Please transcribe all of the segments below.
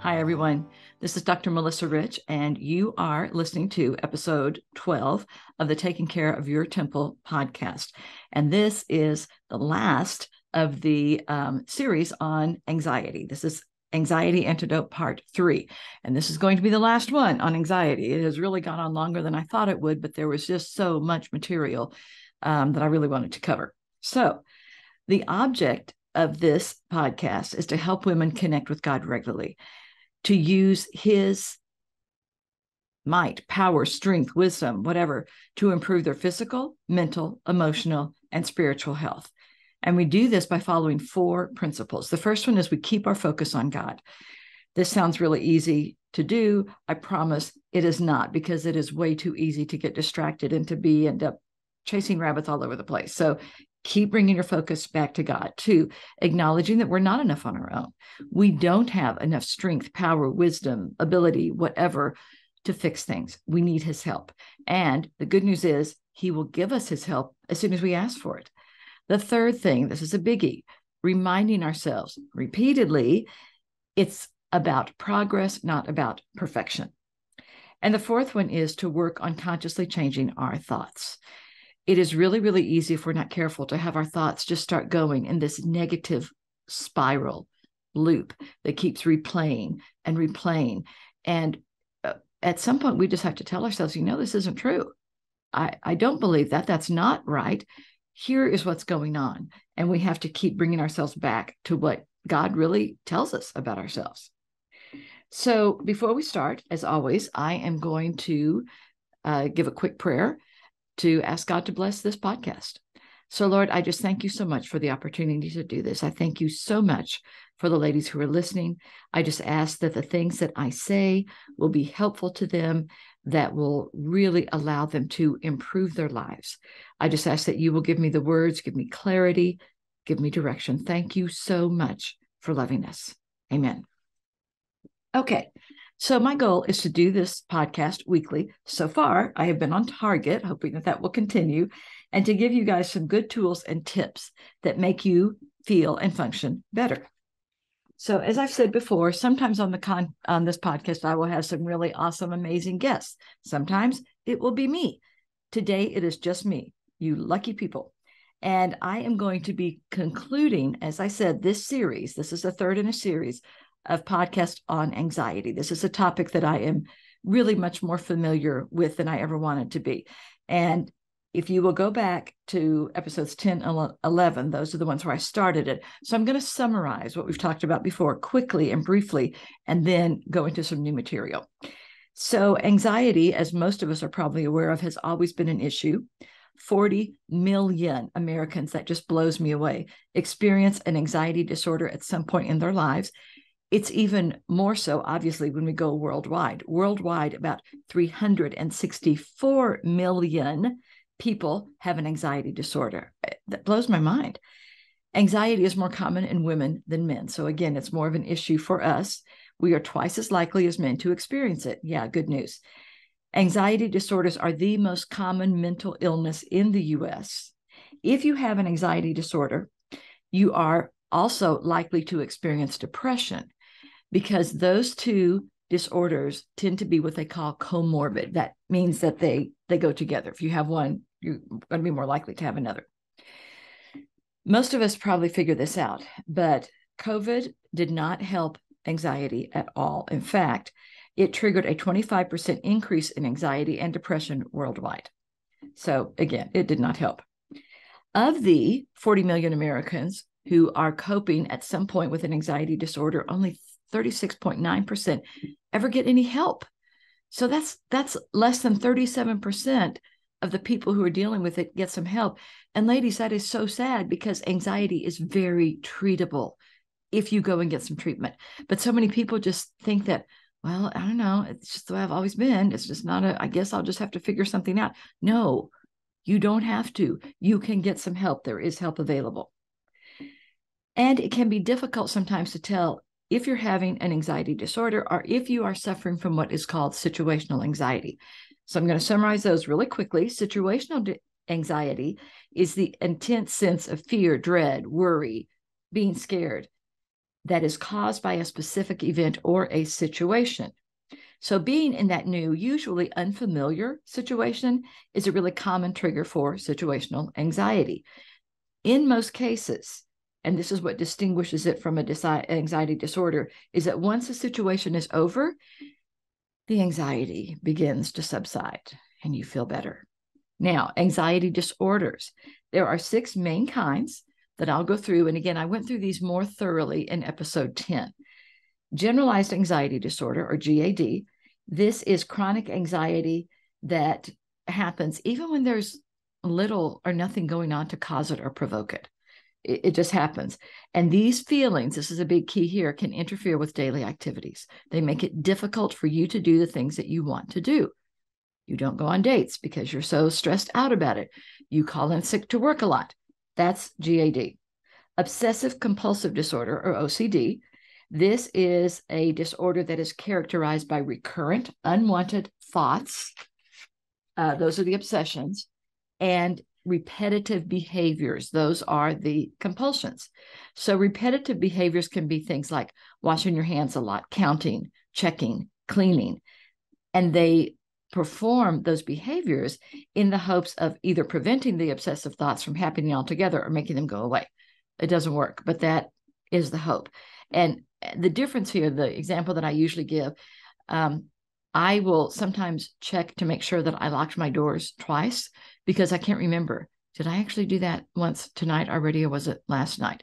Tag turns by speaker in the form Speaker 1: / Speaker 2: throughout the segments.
Speaker 1: Hi, everyone. This is Dr. Melissa Rich, and you are listening to episode 12 of the Taking Care of Your Temple podcast. And this is the last of the series on anxiety. This is Anxiety Antidote Part 3. And this is going to be the last one on anxiety. It has really gone on longer than I thought it would, but there was just so much material that I really wanted to cover. So the object of this podcast is to help women connect with God regularly, to use his might, power, strength, wisdom, whatever, to improve their physical, mental, emotional, and spiritual health. And we do this by following 4 principles. The first one is we keep our focus on God. This sounds really easy to do. I promise it is not, because it is way too easy to get distracted and to end up chasing rabbits all over the place. So keep bringing your focus back to God. 2, acknowledging that we're not enough on our own. We don't have enough strength, power, wisdom, ability, whatever, to fix things. We need his help. And the good news is he will give us his help as soon as we ask for it. The third thing, this is a biggie, reminding ourselves repeatedly, it's about progress, not about perfection. And the fourth one is to work on consciously changing our thoughts. It is really, really easy, if we're not careful, to have our thoughts just start going in this negative spiral loop that keeps replaying and replaying. And at some point, we just have to tell ourselves, this isn't true. I don't believe that. That's not right. Here is what's going on. And we have to keep bringing ourselves back to what God really tells us about ourselves. So before we start, as always, I am going to give a quick prayer to ask God to bless this podcast. So, Lord, I just thank you so much for the opportunity to do this. I thank you so much for the ladies who are listening. I just ask that the things that I say will be helpful to them, that will really allow them to improve their lives. I just ask that you will give me the words, give me clarity, give me direction. Thank you so much for loving us. Amen. Okay. So my goal is to do this podcast weekly. So far, I have been on target, hoping that will continue, and to give you guys some good tools and tips that make you feel and function better. So as I've said before, sometimes on this podcast, I will have some really awesome, amazing guests. Sometimes it will be me. Today, it is just me, you lucky people. And I am going to be concluding, as I said, this series. This is the third in a series of podcasts on anxiety. This is a topic that I am really much more familiar with than I ever wanted to be. And if you will go back to episodes 10 and 11, those are the ones where I started it. So I'm going to summarize what we've talked about before quickly and briefly, and then go into some new material. So anxiety, as most of us are probably aware of, has always been an issue. 40 million Americans, that just blows me away, experience an anxiety disorder at some point in their lives. It's even more so, obviously, when we go worldwide. Worldwide, about 364 million people have an anxiety disorder. That blows my mind. Anxiety is more common in women than men. So again, it's more of an issue for us. We are twice as likely as men to experience it. Yeah, good news. Anxiety disorders are the most common mental illness in the U.S. If you have an anxiety disorder, you are also likely to experience depression, because those two disorders tend to be what they call comorbid. That means that they go together. If you have one, you're going to be more likely to have another. Most of us probably figure this out, but COVID did not help anxiety at all. In fact, it triggered a 25% increase in anxiety and depression worldwide. So again, it did not help. Of the 40 million Americans who are coping at some point with an anxiety disorder, only 36.9% ever get any help. So that's less than 37% of the people who are dealing with it get some help. And ladies, that is so sad, because anxiety is very treatable if you go and get some treatment. But so many people just think that, well, I don't know, it's just the way I've always been. It's just not I guess I'll just have to figure something out. No, you don't have to. You can get some help. There is help available. And it can be difficult sometimes to tell if you're having an anxiety disorder or if you are suffering from what is called situational anxiety. So I'm going to summarize those really quickly. Situational anxiety is the intense sense of fear, dread, worry, being scared. that is caused by a specific event or a situation. So being in that new, usually unfamiliar situation is a really common trigger for situational anxiety. In most cases, and this is what distinguishes it from an anxiety disorder, is that once a situation is over, the anxiety begins to subside and you feel better. Now, anxiety disorders. There are 6 main kinds that I'll go through. And again, I went through these more thoroughly in episode 10. Generalized anxiety disorder, or GAD. This is chronic anxiety that happens even when there's little or nothing going on to cause it or provoke it. It just happens. And these feelings, this is a big key here, can interfere with daily activities. They make it difficult for you to do the things that you want to do. You don't go on dates because you're so stressed out about it. You call in sick to work a lot. That's GAD. Obsessive compulsive disorder, or OCD. This is a disorder that is characterized by recurrent, unwanted thoughts. Those are the obsessions. And repetitive behaviors. Those are the compulsions. So repetitive behaviors can be things like washing your hands a lot, counting, checking, cleaning. And they perform those behaviors in the hopes of either preventing the obsessive thoughts from happening altogether or making them go away. It doesn't work, but that is the hope. And the difference here, the example that I usually give, I will sometimes check to make sure that I locked my doors twice because I can't remember. Did I actually do that once tonight already, or was it last night?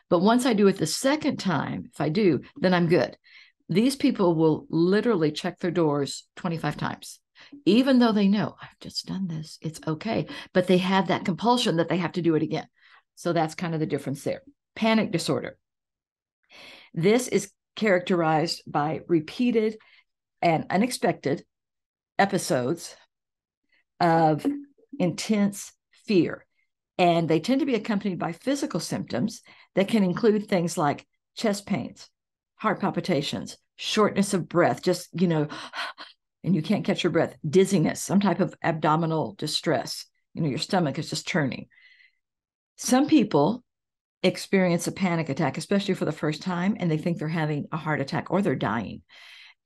Speaker 1: But once I do it the second time, if I do, then I'm good. These people will literally check their doors 25 times. Even though they know, I've just done this, it's okay. But they have that compulsion that they have to do it again. So that's kind of the difference there. Panic disorder. This is characterized by repeated and unexpected episodes of intense fear. And they tend to be accompanied by physical symptoms that can include things like chest pains, heart palpitations, shortness of breath, just, and you can't catch your breath, dizziness, some type of abdominal distress. Your stomach is just churning. Some people experience a panic attack, especially for the first time, and they think they're having a heart attack or they're dying.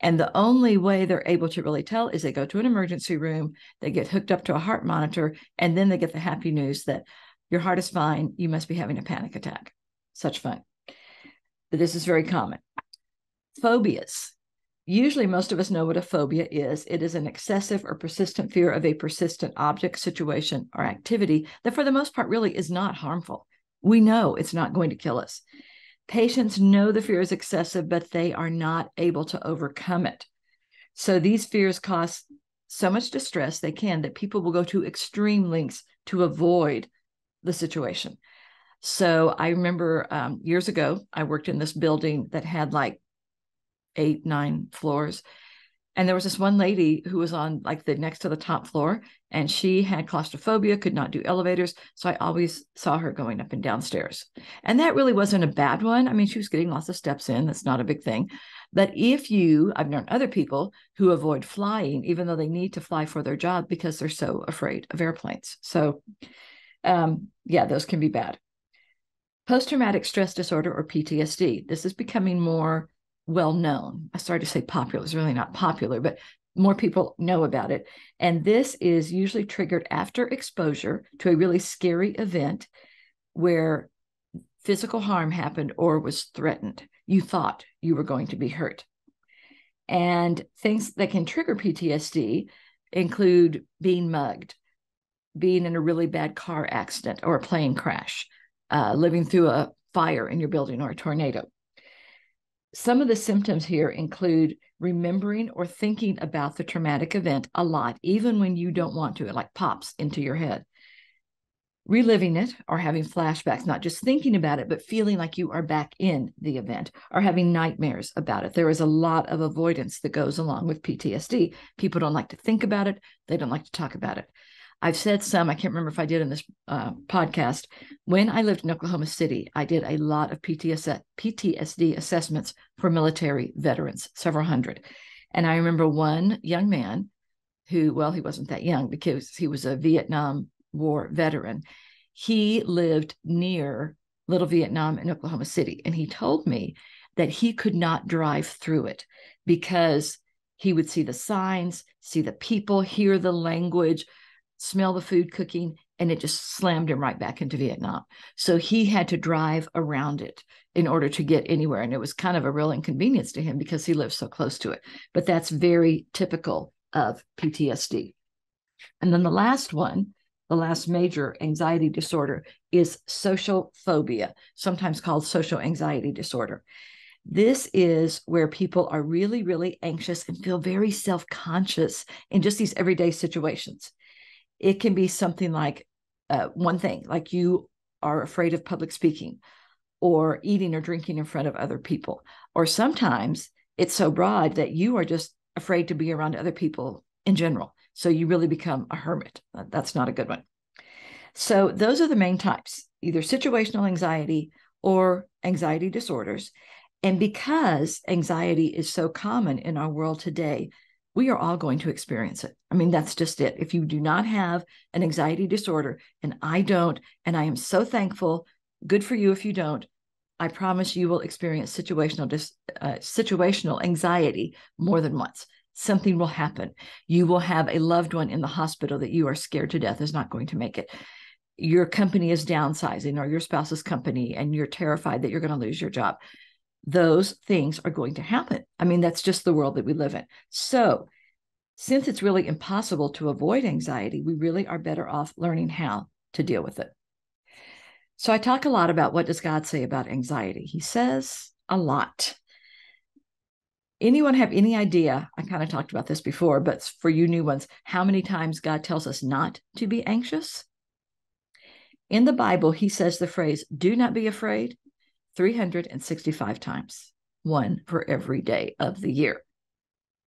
Speaker 1: And the only way they're able to really tell is they go to an emergency room, they get hooked up to a heart monitor, and then they get the happy news that your heart is fine, you must be having a panic attack. Such fun. But this is very common. Phobias. Usually most of us know what a phobia is. It is an excessive or persistent fear of a persistent object, situation, or activity that for the most part really is not harmful. We know it's not going to kill us. Patients know the fear is excessive, but they are not able to overcome it. So these fears cause so much distress that people will go to extreme lengths to avoid the situation. So I remember years ago, I worked in this building that had like 8, 9 floors. And there was this one lady who was on like the next to the top floor, and she had claustrophobia, could not do elevators. So I always saw her going up and down stairs. And that really wasn't a bad one. I mean, she was getting lots of steps in. That's not a big thing. But I've known other people who avoid flying, even though they need to fly for their job because they're so afraid of airplanes. So those can be bad. Post-traumatic stress disorder, or PTSD. This is becoming more well-known. I started to say popular. It's really not popular, but more people know about it. And this is usually triggered after exposure to a really scary event where physical harm happened or was threatened. You thought you were going to be hurt. And things that can trigger PTSD include being mugged, being in a really bad car accident or a plane crash, living through a fire in your building or a tornado. Some of the symptoms here include remembering or thinking about the traumatic event a lot, even when you don't want to. It like pops into your head. Reliving it or having flashbacks, not just thinking about it, but feeling like you are back in the event, or having nightmares about it. There is a lot of avoidance that goes along with PTSD. People don't like to think about it. They don't like to talk about it. I've said some, I can't remember if I did in this podcast. When I lived in Oklahoma City, I did a lot of PTSD assessments for military veterans, several hundred. And I remember one young man who, well, he wasn't that young because he was a Vietnam War veteran. He lived near Little Vietnam in Oklahoma City. And he told me that he could not drive through it because he would see the signs, see the people, hear the language, smell the food cooking, and it just slammed him right back into Vietnam. So he had to drive around it in order to get anywhere. And it was kind of a real inconvenience to him because he lived so close to it. But that's very typical of PTSD. And then the last one, the last major anxiety disorder, is social phobia, sometimes called social anxiety disorder. This is where people are really, really anxious and feel very self-conscious in just these everyday situations. It can be something like one thing, like you are afraid of public speaking or eating or drinking in front of other people. Or sometimes it's so broad that you are just afraid to be around other people in general. So you really become a hermit. That's not a good one. So those are the main types, either situational anxiety or anxiety disorders. And because anxiety is so common in our world today, we are all going to experience it. I mean, that's just it. If you do not have an anxiety disorder, and I don't, and I am so thankful, good for you if you don't, I promise you will experience situational anxiety more than once. Something will happen. You will have a loved one in the hospital that you are scared to death is not going to make it. Your company is downsizing, or your spouse's company, and you're terrified that you're going to lose your job. Those things are going to happen. I mean, that's just the world that we live in. So since it's really impossible to avoid anxiety, we really are better off learning how to deal with it. So I talk a lot about what does God say about anxiety. He says a lot. Anyone have any idea? I kind of talked about this before, but for you new ones, how many times God tells us not to be anxious? In the Bible, he says the phrase, do not be afraid, 365 times, one for every day of the year.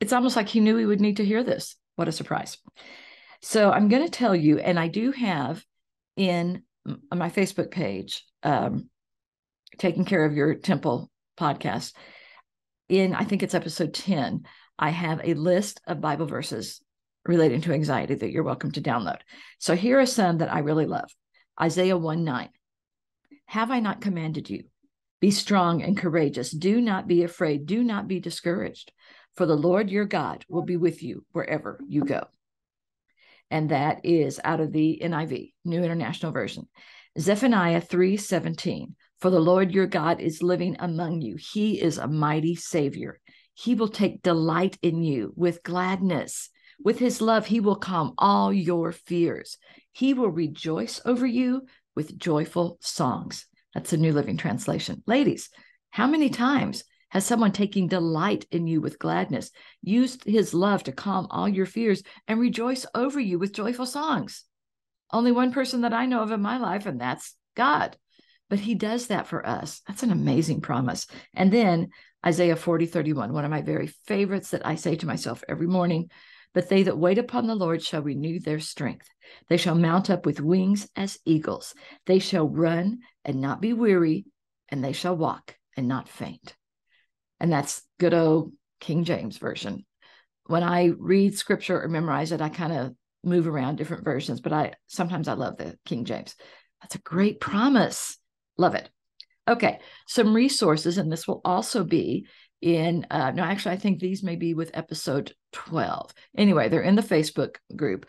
Speaker 1: It's almost like he knew we would need to hear this. What a surprise. So I'm going to tell you, and I do have on my Facebook page, Taking Care of Your Temple podcast, I think it's episode 10, I have a list of Bible verses relating to anxiety that you're welcome to download. So here are some that I really love. Isaiah 1:9. Have I not commanded you? Be strong and courageous. Do not be afraid. Do not be discouraged. For the Lord your God will be with you wherever you go. And that is out of the NIV, New International Version. Zephaniah 3:17. For the Lord your God is living among you. He is a mighty Savior. He will take delight in you with gladness. With his love, he will calm all your fears. He will rejoice over you with joyful songs. That's a New Living Translation. Ladies, how many times has someone taking delight in you with gladness, used his love to calm all your fears and rejoice over you with joyful songs? Only one person that I know of in my life, and that's God. But he does that for us. That's an amazing promise. And then Isaiah 40:31, one of my very favorites that I say to myself every morning. But they that wait upon the Lord shall renew their strength. They shall mount up with wings as eagles. They shall run and not be weary, and they shall walk and not faint. And that's good old King James Version. When I read scripture or memorize it, I kind of move around different versions, but sometimes I love the King James. That's a great promise. Love it. Okay, some resources, and this will also be in, no, actually, I think these may be with episode 12. Anyway, they're in the Facebook group.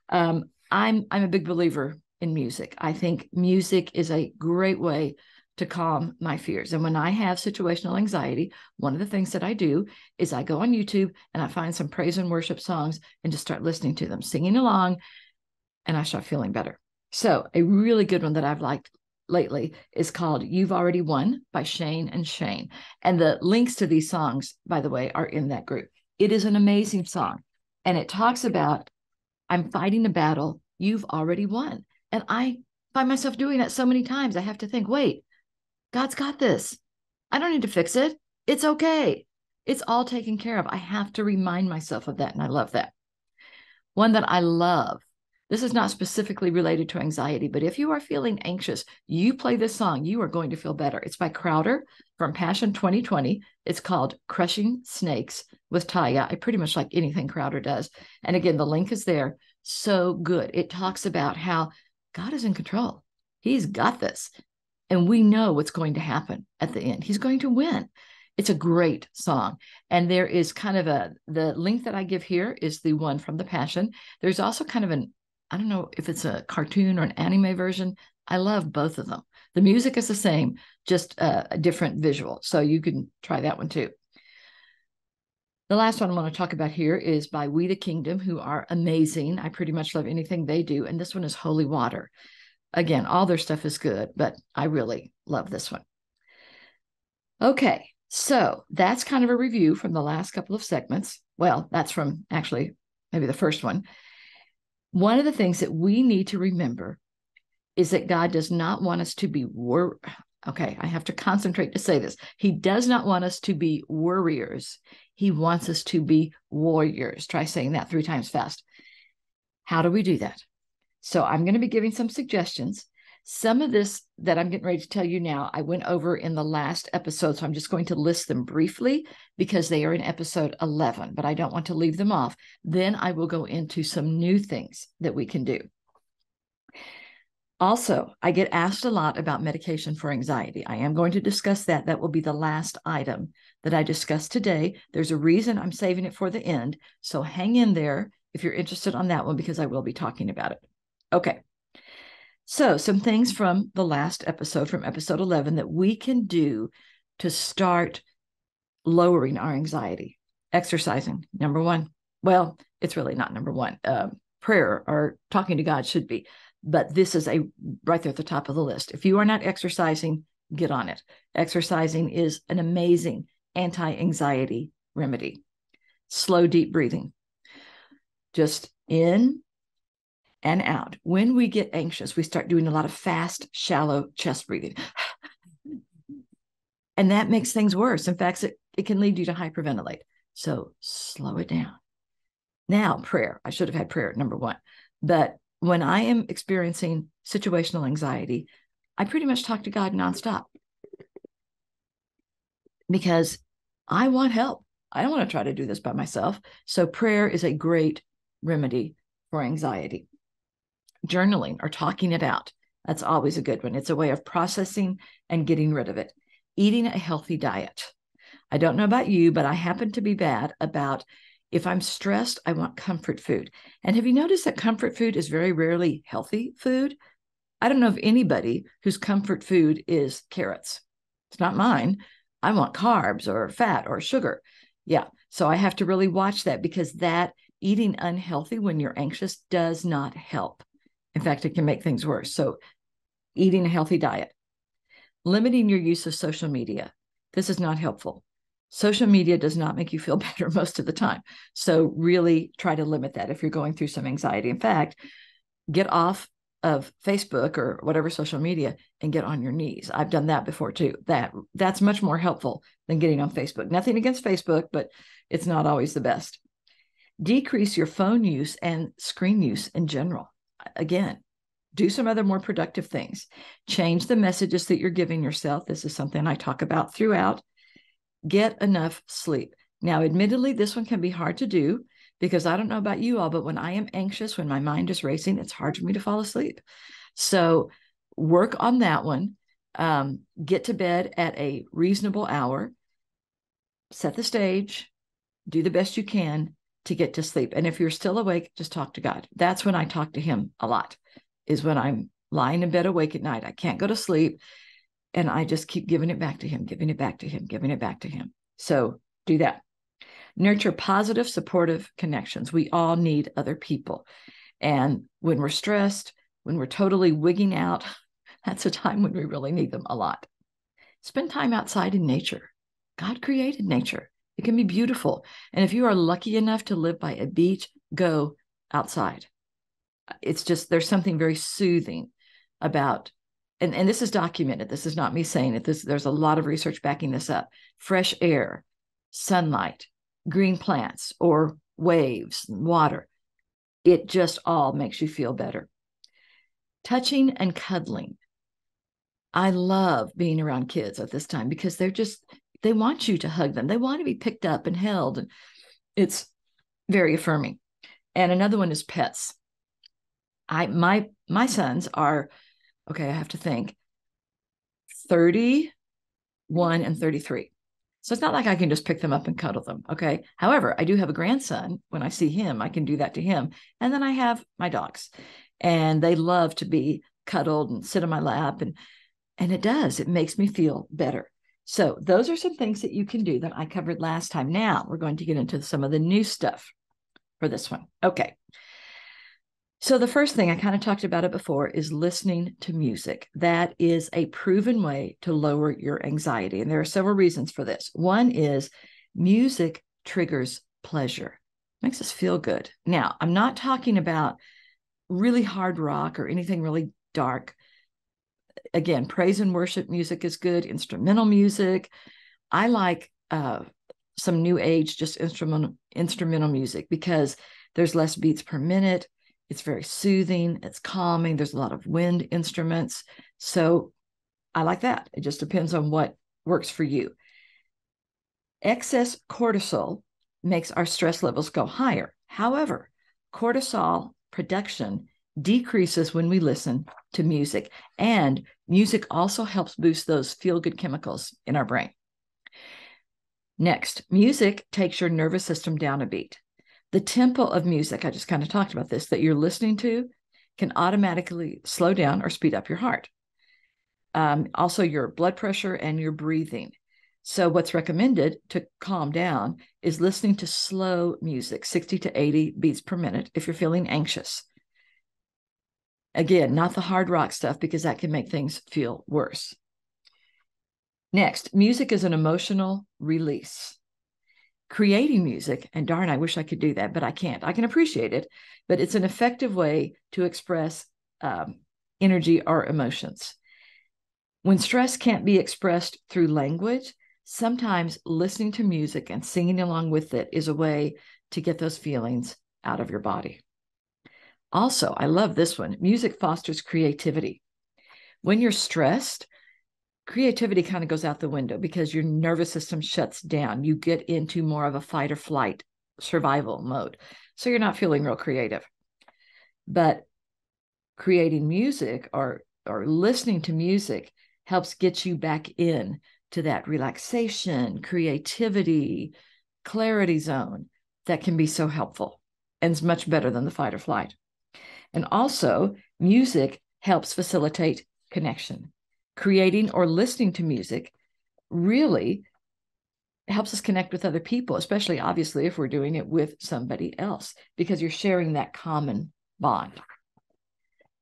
Speaker 1: I'm a big believer in music. I think music is a great way to calm my fears. And when I have situational anxiety, one of the things that I do is I go on YouTube and I find some praise and worship songs and just start listening to them, singing along, and I start feeling better. So a really good one that I've liked lately is called You've Already Won by Shane and Shane. And the links to these songs, by the way, are in that group. It is an amazing song. And it talks about, I'm fighting a battle you've already won. And I find myself doing that so many times. I have to think, wait, God's got this. I don't need to fix it. It's okay. It's all taken care of. I have to remind myself of that. And I love that. One that I love, this is not specifically related to anxiety, but if you are feeling anxious, you play this song, you are going to feel better. It's by Crowder from Passion 2020. It's called Crushing Snakes with Taya. I pretty much like anything Crowder does. And again, the link is there. So good. It talks about how God is in control. He's got this. And we know what's going to happen at the end. He's going to win. It's a great song. And there is kind of the link that I give here is the one from the Passion. There's also kind of I don't know if it's a cartoon or an anime version. I love both of them. The music is the same, just a different visual. So you can try that one too. The last one I want to talk about here is by We the Kingdom, who are amazing. I pretty much love anything they do. And this one is Holy Water. Again, all their stuff is good, but I really love this one. Okay, so that's kind of a review from the last couple of segments. Well, that's from actually maybe the first one. One of the things that we need to remember is that God does not want us to be okay, I have to concentrate to say this. He does not want us to be worriers. He wants us to be warriors. Try saying that 3 times fast. How do we do that? So I'm going to be giving some suggestions. Some of this that I'm getting ready to tell you now, I went over in the last episode, so I'm just going to list them briefly because they are in episode 11, but I don't want to leave them off. Then I will go into some new things that we can do. Also, I get asked a lot about medication for anxiety. I am going to discuss that. That will be the last item that I discuss today. There's a reason I'm saving it for the end, so hang in there if you're interested on that one because I will be talking about it. Okay. So some things from the last episode, from episode 11, that we can do to start lowering our anxiety. Exercising, number one. Well, it's really not number one. Prayer or talking to God should be, but this is right there at the top of the list. If you are not exercising, get on it. Exercising is an amazing anti-anxiety remedy. Slow, deep breathing. Just in and out. When we get anxious, we start doing a lot of fast, shallow chest breathing. And that makes things worse. In fact, it can lead you to hyperventilate. So slow it down. Now, prayer. I should have had prayer, number one. But when I am experiencing situational anxiety, I pretty much talk to God nonstop because I want help. I don't want to try to do this by myself. So prayer is a great remedy for anxiety. Journaling or talking it out. That's always a good one. It's a way of processing and getting rid of it. Eating a healthy diet. I don't know about you, but I happen to be bad about if I'm stressed, I want comfort food. And have you noticed that comfort food is very rarely healthy food? I don't know of anybody whose comfort food is carrots. It's not mine. I want carbs or fat or sugar. Yeah. So I have to really watch that because that eating unhealthy when you're anxious does not help. In fact, it can make things worse. So eating a healthy diet, limiting your use of social media. This is not helpful. Social media does not make you feel better most of the time. So really try to limit that if you're going through some anxiety. In fact, get off of Facebook or whatever social media and get on your knees. I've done that before too. That's much more helpful than getting on Facebook. Nothing against Facebook, but it's not always the best. Decrease your phone use and screen use in general. Again, do some other more productive things. Change the messages that you're giving yourself. This is something I talk about throughout. Get enough sleep. Now, admittedly, this one can be hard to do because I don't know about you all, but when I am anxious, when my mind is racing, it's hard for me to fall asleep. So work on that one. Get to bed at a reasonable hour. Set the stage. Do the best you can to get to sleep. And if you're still awake, just talk to God. That's when I talk to him a lot, is when I'm lying in bed awake at night. I can't go to sleep. And I just keep giving it back to him, giving it back to him, giving it back to him. So do that. Nurture positive, supportive connections. We all need other people. And when we're stressed, when we're totally wigging out, that's a time when we really need them a lot. Spend time outside in nature. God created nature. It can be beautiful. And if you are lucky enough to live by a beach, go outside. It's just, there's something very soothing about, and this is documented. This is not me saying it. There's a lot of research backing this up. Fresh air, sunlight, green plants, or waves, water. It just all makes you feel better. Touching and cuddling. I love being around kids at this time because they want you to hug them. They want to be picked up and held. And it's very affirming. And another one is pets. My sons are, okay, I have to think, 31 and 33. So it's not like I can just pick them up and cuddle them. Okay. However, I do have a grandson. When I see him, I can do that to him. And then I have my dogs, and they love to be cuddled and sit on my lap. And it makes me feel better. So those are some things that you can do that I covered last time. Now we're going to get into some of the new stuff for this one. Okay. So the first thing, I kind of talked about it before, is listening to music. That is a proven way to lower your anxiety. And there are several reasons for this. One is music triggers pleasure, makes us feel good. Now, I'm not talking about really hard rock or anything really dark. Again, praise and worship music is good. Instrumental music. I like some new age, just instrumental music, because there's less beats per minute. It's very soothing. It's calming. There's a lot of wind instruments. So I like that. It just depends on what works for you. Excess cortisol makes our stress levels go higher. However, cortisol production decreases when we listen to music. And music also helps boost those feel-good chemicals in our brain. Next, music takes your nervous system down a beat. The tempo of music, I just kind of talked about this, that you're listening to can automatically slow down or speed up your heart. Also, your blood pressure and your breathing. So what's recommended to calm down is listening to slow music, 60 to 80 beats per minute, if you're feeling anxious. Again, not the hard rock stuff, because that can make things feel worse. Next, music is an emotional release. Creating music, and darn, I wish I could do that, but I can't. I can appreciate it, but it's an effective way to express energy or emotions. When stress can't be expressed through language, sometimes listening to music and singing along with it is a way to get those feelings out of your body. Also, I love this one. Music fosters creativity. When you're stressed, creativity kind of goes out the window because your nervous system shuts down. You get into more of a fight or flight survival mode. So you're not feeling real creative. But creating music or listening to music helps get you back in to that relaxation, creativity, clarity zone that can be so helpful and is much better than the fight or flight. And also, music helps facilitate connection. Creating or listening to music really helps us connect with other people, especially, obviously, if we're doing it with somebody else, because you're sharing that common bond.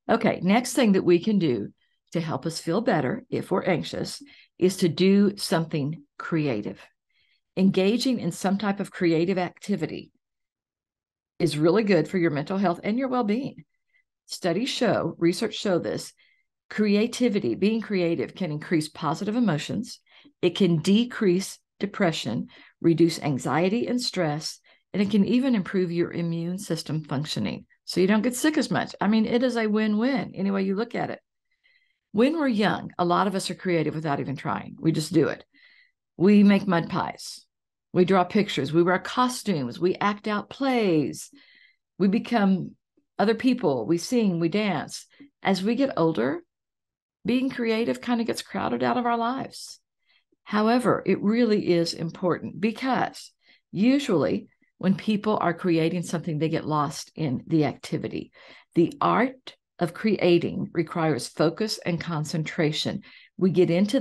Speaker 1: Okay, next thing that we can do to help us feel better if we're anxious is to do something creative. Engaging in some type of creative activity is really good for your mental health and your well-being. Research show this. Creativity, being creative, can increase positive emotions. It can decrease depression, reduce anxiety and stress, and it can even improve your immune system functioning, so you don't get sick as much. I mean, it is a win-win any way you look at it. When we're young, a lot of us are creative without even trying. We just do it. We make mud pies. We draw pictures. We wear costumes. We act out plays. We become other people. We sing. We dance. As we get older, being creative kind of gets crowded out of our lives. However, it really is important, because usually when people are creating something, they get lost in the activity. The art of creating requires focus and concentration. We get into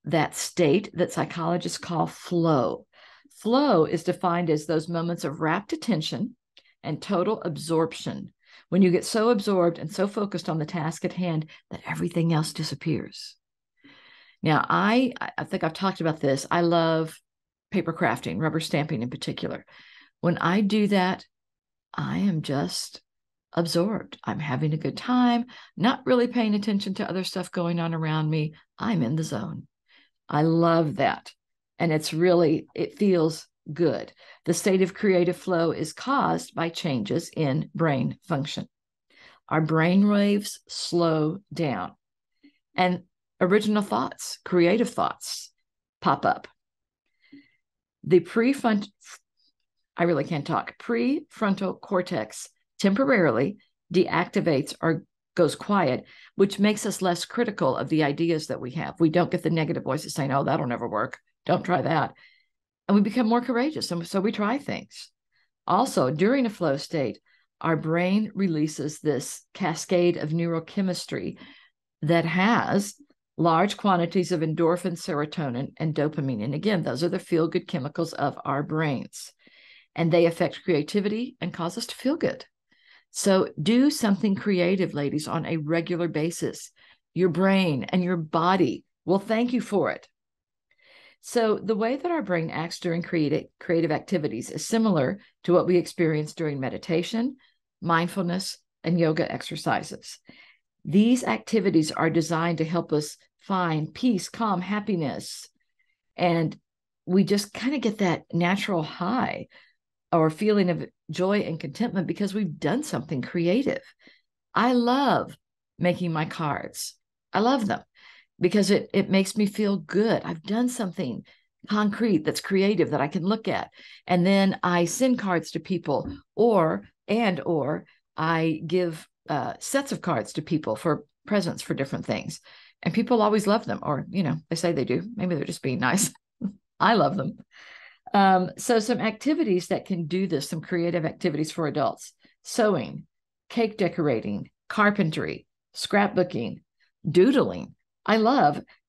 Speaker 1: that state that psychologists call flow. Flow is defined as those moments of rapt attention and total absorption, when you get so absorbed and so focused on the task at hand that everything else disappears. Now, I think I've talked about this. I love paper crafting, rubber stamping in particular. When I do that, I am just absorbed. I'm having a good time, not really paying attention to other stuff going on around me. I'm in the zone. I love that. And it feels good. The state of creative flow is caused by changes in brain function. Our brain waves slow down, and original thoughts, creative thoughts pop up. The prefrontal cortex temporarily deactivates or goes quiet, which makes us less critical of the ideas that we have. We don't get the negative voices saying, oh, that'll never work. Don't try that. And we become more courageous. And so we try things. Also, during a flow state, our brain releases this cascade of neurochemistry that has large quantities of endorphin, serotonin, and dopamine. And again, those are the feel-good chemicals of our brains. And they affect creativity and cause us to feel good. So do something creative, ladies, on a regular basis. Your brain and your body will thank you for it. So the way that our brain acts during creative activities is similar to what we experience during meditation, mindfulness, and yoga exercises. These activities are designed to help us find peace, calm, happiness, and we just kind of get that natural high or feeling of joy and contentment because we've done something creative. I love making my cards. I love them because it makes me feel good. I've done something concrete that's creative that I can look at. And then I send cards to people or I give sets of cards to people for presents for different things. And people always love them, or, they say they do. Maybe they're just being nice. I love them. So some activities that can do this, some creative activities for adults: sewing, cake decorating, carpentry, scrapbooking, doodling.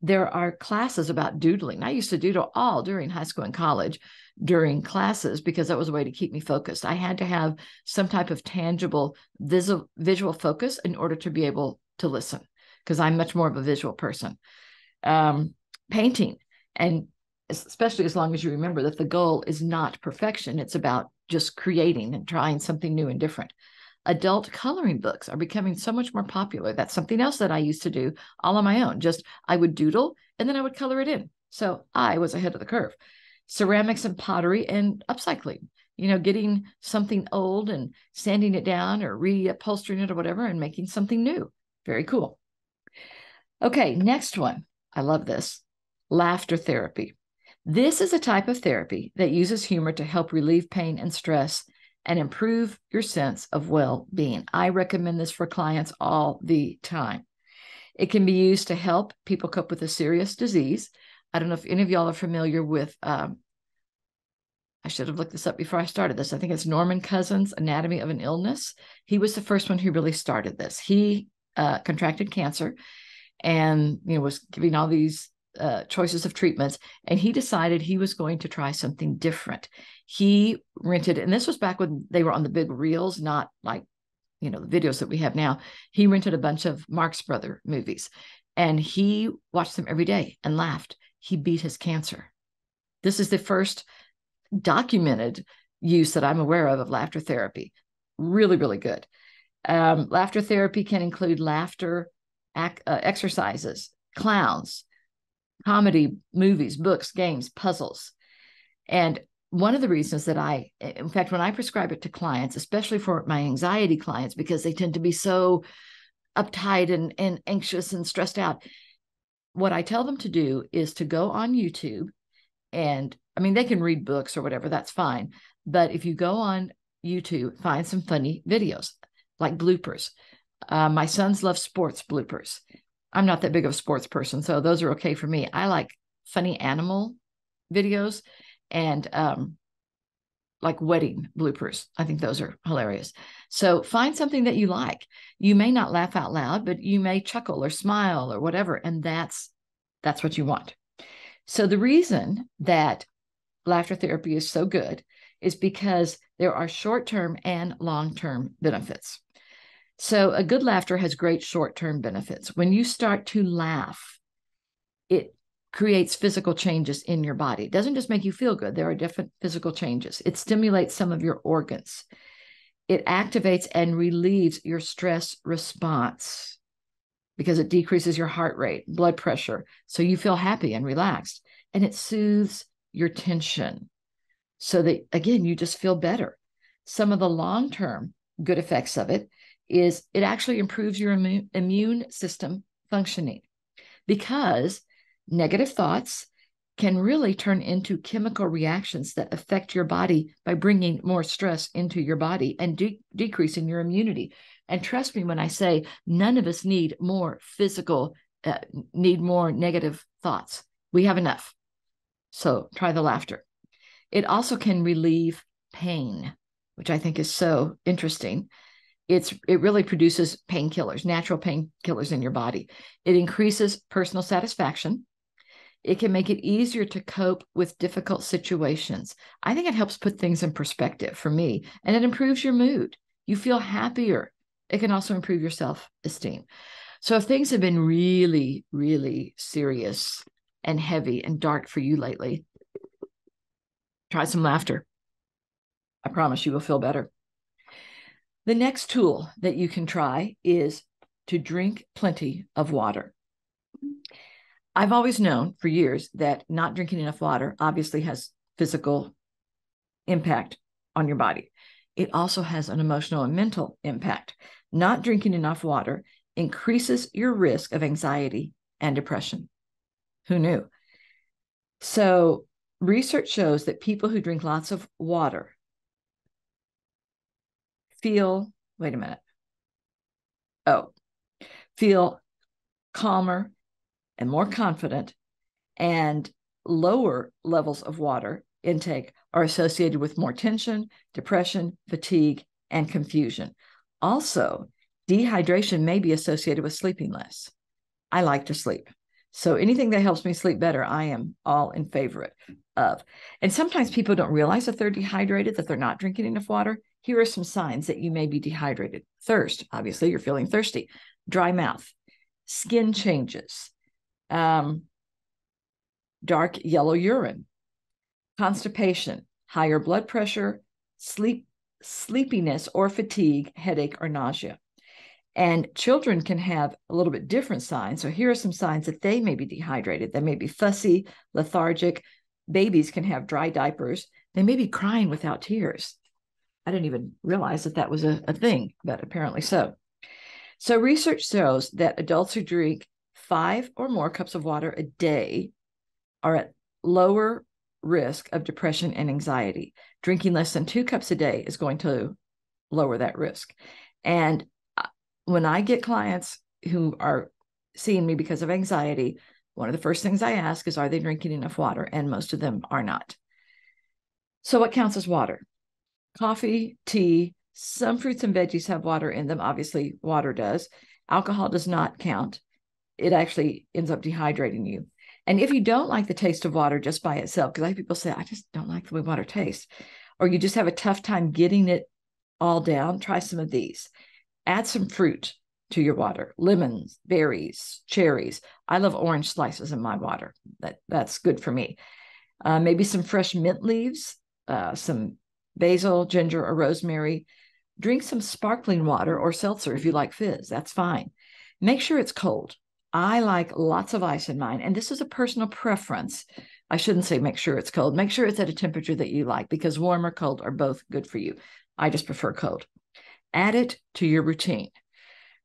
Speaker 1: There are classes about doodling. I used to doodle all during high school and college during classes because that was a way to keep me focused. I had to have some type of tangible visual focus in order to be able to listen, because I'm much more of a visual person. Painting, and especially as long as you remember that the goal is not perfection. It's about just creating and trying something new and different. Adult coloring books are becoming so much more popular. That's something else that I used to do all on my own. Just I would doodle and then I would color it in. So I was ahead of the curve. Ceramics and pottery and upcycling, getting something old and sanding it down or reupholstering it or whatever and making something new. Very cool. Okay, next one. I love this. Laughter therapy. This is a type of therapy that uses humor to help relieve pain and stress and improve your sense of well-being. I recommend this for clients all the time. It can be used to help people cope with a serious disease. I don't know if any of y'all are familiar with, I should have looked this up before I started this. I think it's Norman Cousins' Anatomy of an Illness. He was the first one who really started this. He contracted cancer and was giving all these choices of treatments, and he decided he was going to try something different. He rented, and this was back when they were on the big reels, not like the videos that we have now. He rented a bunch of Marx Brother movies and he watched them every day and laughed. He beat his cancer. This is the first documented use that I'm aware of laughter therapy. Really, really good. Laughter therapy can include laughter exercises, clowns, comedy, movies, books, games, puzzles. And one of the reasons that in fact, when I prescribe it to clients, especially for my anxiety clients, because they tend to be so uptight and anxious and stressed out, what I tell them to do is to go on YouTube. And they can read books or whatever, that's fine. But if you go on YouTube, find some funny videos like bloopers. My sons love sports bloopers. I'm not that big of a sports person, so those are okay for me. I like funny animal videos and like wedding bloopers. I think those are hilarious. So find something that you like. You may not laugh out loud, but you may chuckle or smile or whatever, and that's what you want. So the reason that laughter therapy is so good is because there are short-term and long-term benefits. So a good laughter has great short-term benefits. When you start to laugh, it creates physical changes in your body. It doesn't just make you feel good. There are different physical changes. It stimulates some of your organs. It activates and relieves your stress response because it decreases your heart rate, blood pressure, so you feel happy and relaxed. And it soothes your tension so that, again, you just feel better. Some of the long-term good effects of it is it actually improves your immune system functioning, because negative thoughts can really turn into chemical reactions that affect your body by bringing more stress into your body and decreasing your immunity. And trust me when I say none of us need more negative thoughts. We have enough. So try the laughter. It also can relieve pain, which I think is so interesting. It really produces painkillers, natural painkillers in your body. It increases personal satisfaction. It can make it easier to cope with difficult situations. I think it helps put things in perspective for me, and it improves your mood. You feel happier. It can also improve your self-esteem. So if things have been really, really serious and heavy and dark for you lately, try some laughter. I promise you will feel better. The next tool that you can try is to drink plenty of water. I've always known for years that not drinking enough water obviously has physical impact on your body. It also has an emotional and mental impact. Not drinking enough water increases your risk of anxiety and depression. Who knew? So research shows that people who drink lots of water feel calmer and more confident, and lower levels of water intake are associated with more tension, depression, fatigue, and confusion. Also, dehydration may be associated with sleeping less. I like to sleep. So anything that helps me sleep better, I am all in favor of. And sometimes people don't realize that they're dehydrated, that they're not drinking enough water. Here are some signs that you may be dehydrated. Thirst, obviously, you're feeling thirsty. Dry mouth, skin changes, dark yellow urine, constipation, higher blood pressure, sleepiness or fatigue, headache, or nausea. And children can have a little bit different signs. So here are some signs that they may be dehydrated. They may be fussy, lethargic. Babies can have dry diapers. They may be crying without tears. I didn't even realize that was a thing, but apparently so. So research shows that adults who drink 5 or more cups of water a day are at lower risk of depression and anxiety. Drinking less than 2 cups a day is going to lower that risk. And when I get clients who are seeing me because of anxiety, one of the first things I ask is, are they drinking enough water? And most of them are not. So what counts as water? Coffee, tea, some fruits and veggies have water in them. Obviously, water does. Alcohol does not count. It actually ends up dehydrating you. And if you don't like the taste of water just by itself, because I have people say, I just don't like the way water tastes, or you just have a tough time getting it all down, try some of these. Add some fruit to your water, lemons, berries, cherries. I love orange slices in my water. That's good for me. Maybe some fresh mint leaves, some basil, ginger, or rosemary. Drink some sparkling water or seltzer if you like fizz. That's fine. Make sure it's cold. I like lots of ice in mine, and this is a personal preference. I shouldn't say make sure it's cold. Make sure it's at a temperature that you like, because warm or cold are both good for you. I just prefer cold. Add it to your routine.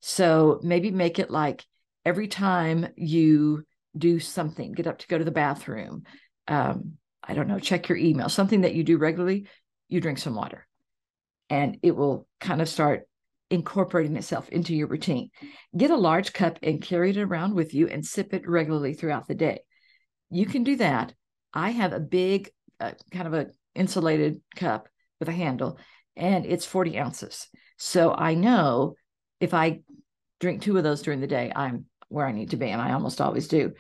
Speaker 1: So maybe make it like every time you do something, get up to go to the bathroom, I don't know, check your email, something that you do regularly, you drink some water. And it will kind of start incorporating itself into your routine. Get a large cup and carry it around with you and sip it regularly throughout the day. You can do that. I have a big kind of a insulated cup with a handle, and it's 40 ounces. So I know if I drink 2 of those during the day, I'm where I need to be, and I almost always do.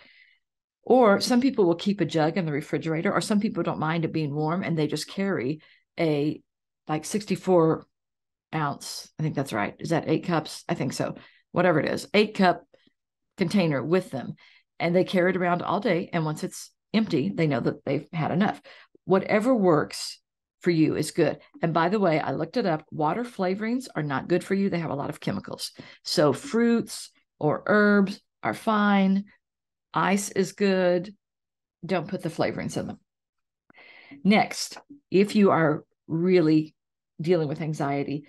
Speaker 1: Or some people will keep a jug in the refrigerator, or some people don't mind it being warm, and they just carry a like 64 ounce, I think that's right. Is that 8 cups? I think so. Whatever it is, 8-cup container with them. And they carry it around all day. And once it's empty, they know that they've had enough. Whatever works for you is good. And by the way, I looked it up. Water flavorings are not good for you. They have a lot of chemicals. So fruits or herbs are fine. Ice is good. Don't put the flavorings in them. Next, if you are really dealing with anxiety,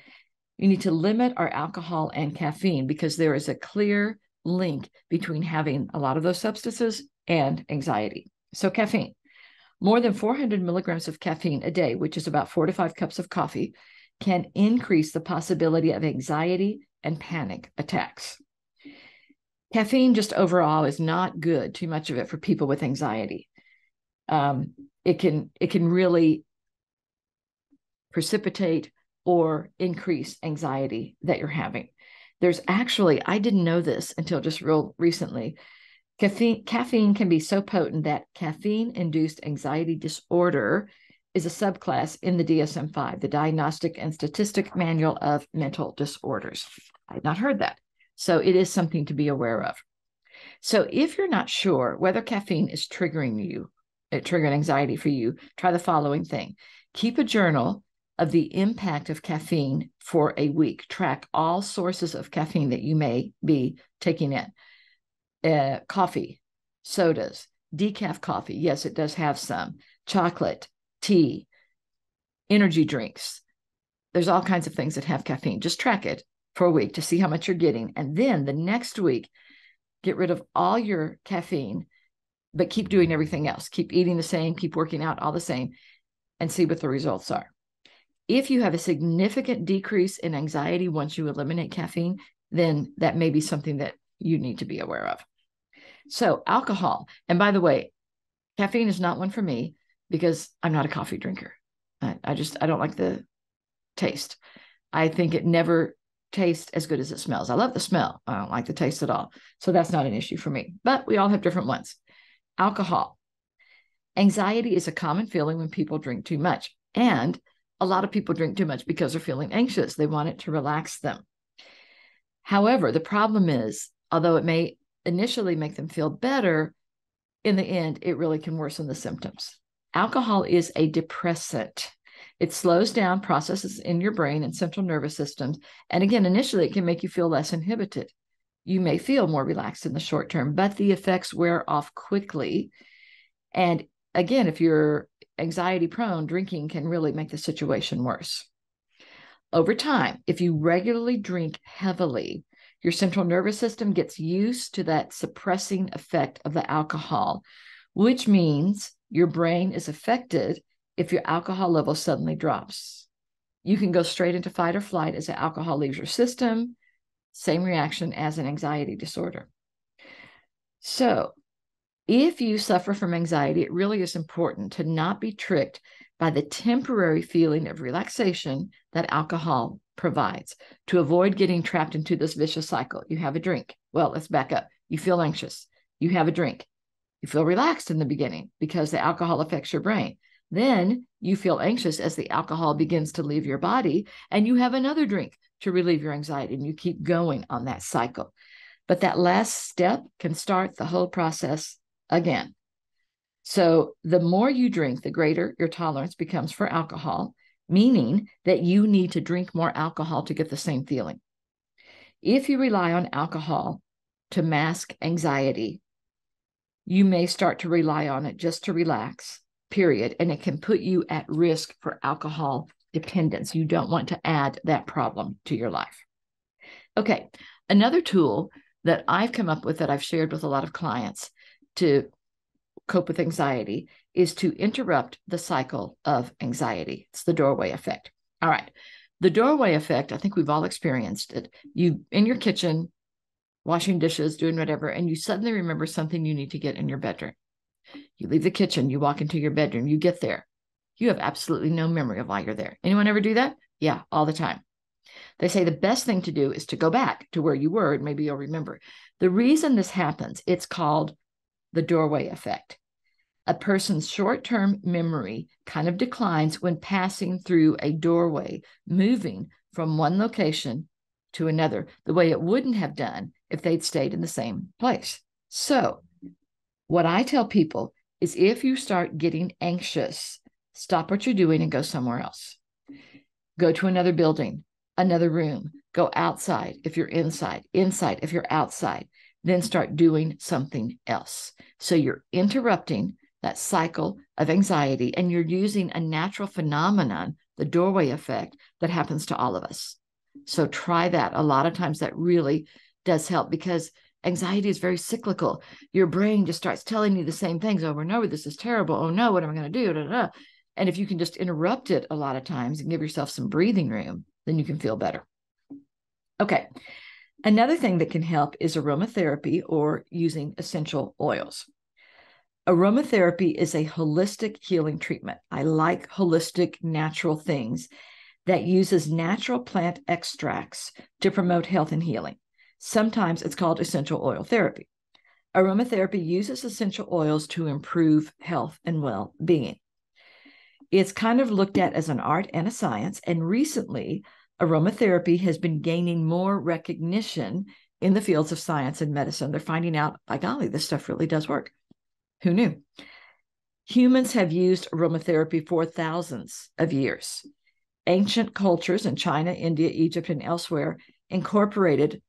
Speaker 1: you need to limit our alcohol and caffeine, because there is a clear link between having a lot of those substances and anxiety. So caffeine, more than 400 milligrams of caffeine a day, which is about 4 to 5 cups of coffee, can increase the possibility of anxiety and panic attacks. Caffeine just overall is not good, too much of it for people with anxiety. it can really precipitate or increase anxiety that you're having. There's actually, I didn't know this until just real recently. Caffeine can be so potent that caffeine-induced anxiety disorder is a subclass in the DSM-5, the Diagnostic and Statistic Manual of Mental Disorders. I had not heard that. So it is something to be aware of. So if you're not sure whether caffeine is triggering anxiety for you, try the following thing. Keep a journal of the impact of caffeine for a week. Track all sources of caffeine that you may be taking in. Coffee, sodas, decaf coffee. Yes, it does have some. Chocolate, tea, energy drinks. There's all kinds of things that have caffeine. Just track it for a week to see how much you're getting. And then the next week, get rid of all your caffeine, but keep doing everything else. Keep eating the same, keep working out all the same, and see what the results are. If you have a significant decrease in anxiety once you eliminate caffeine, then that may be something that you need to be aware of. So alcohol, and by the way, caffeine is not one for me because I'm not a coffee drinker. I don't like the taste. I think it never tastes as good as it smells. I love the smell. I don't like the taste at all. So that's not an issue for me, but we all have different ones. Alcohol. Anxiety is a common feeling when people drink too much. And a lot of people drink too much because they're feeling anxious. They want it to relax them. However, the problem is, although it may initially make them feel better, in the end, it really can worsen the symptoms. Alcohol is a depressant. It slows down processes in your brain and central nervous systems. And again, initially, it can make you feel less inhibited. You may feel more relaxed in the short term, but the effects wear off quickly. And again, if you're anxiety prone, drinking can really make the situation worse. Over time, if you regularly drink heavily, your central nervous system gets used to that suppressing effect of the alcohol, which means your brain is affected if your alcohol level suddenly drops. You can go straight into fight or flight as the alcohol leaves your system. Same reaction as an anxiety disorder. So if you suffer from anxiety, it really is important to not be tricked by the temporary feeling of relaxation that alcohol provides. To avoid getting trapped into this vicious cycle, you have a drink. Well, let's back up. You feel anxious. You have a drink. You feel relaxed in the beginning because the alcohol affects your brain. Then you feel anxious as the alcohol begins to leave your body, and you have another drink to relieve your anxiety, and you keep going on that cycle. But that last step can start the whole process again. So the more you drink, the greater your tolerance becomes for alcohol, meaning that you need to drink more alcohol to get the same feeling. If you rely on alcohol to mask anxiety, you may start to rely on it just to relax, period, and it can put you at risk for alcohol dependence. You don't want to add that problem to your life. Okay, another tool that I've come up with that I've shared with a lot of clients to cope with anxiety is to interrupt the cycle of anxiety. It's the doorway effect. All right. The doorway effect, I think we've all experienced it. You in your kitchen, washing dishes, doing whatever, and you suddenly remember something you need to get in your bedroom. You leave the kitchen, you walk into your bedroom, you get there. You have absolutely no memory of why you're there. Anyone ever do that? Yeah, all the time. They say the best thing to do is to go back to where you were, and maybe you'll remember. The reason this happens, it's called the doorway effect. A person's short-term memory kind of declines when passing through a doorway, moving from one location to another, the way it wouldn't have done if they'd stayed in the same place. So what I tell people is if you start getting anxious, stop what you're doing and go somewhere else. Go to another building, another room, go outside if you're inside if you're outside, then start doing something else. So you're interrupting that cycle of anxiety, and you're using a natural phenomenon, the doorway effect, that happens to all of us. So try that. A lot of times that really does help because anxiety is very cyclical. Your brain just starts telling you the same things over and over. This is terrible. Oh no, what am I going to do? Da, da, da. And if you can just interrupt it a lot of times and give yourself some breathing room, then you can feel better. Okay. Another thing that can help is aromatherapy or using essential oils. Aromatherapy is a holistic healing treatment. I like holistic, natural things that uses natural plant extracts to promote health and healing. Sometimes it's called essential oil therapy. Aromatherapy uses essential oils to improve health and well-being. It's kind of looked at as an art and a science, and recently, aromatherapy has been gaining more recognition in the fields of science and medicine. They're finding out, by golly, this stuff really does work. Who knew? Humans have used aromatherapy for thousands of years. Ancient cultures in China, India, Egypt, and elsewhere incorporated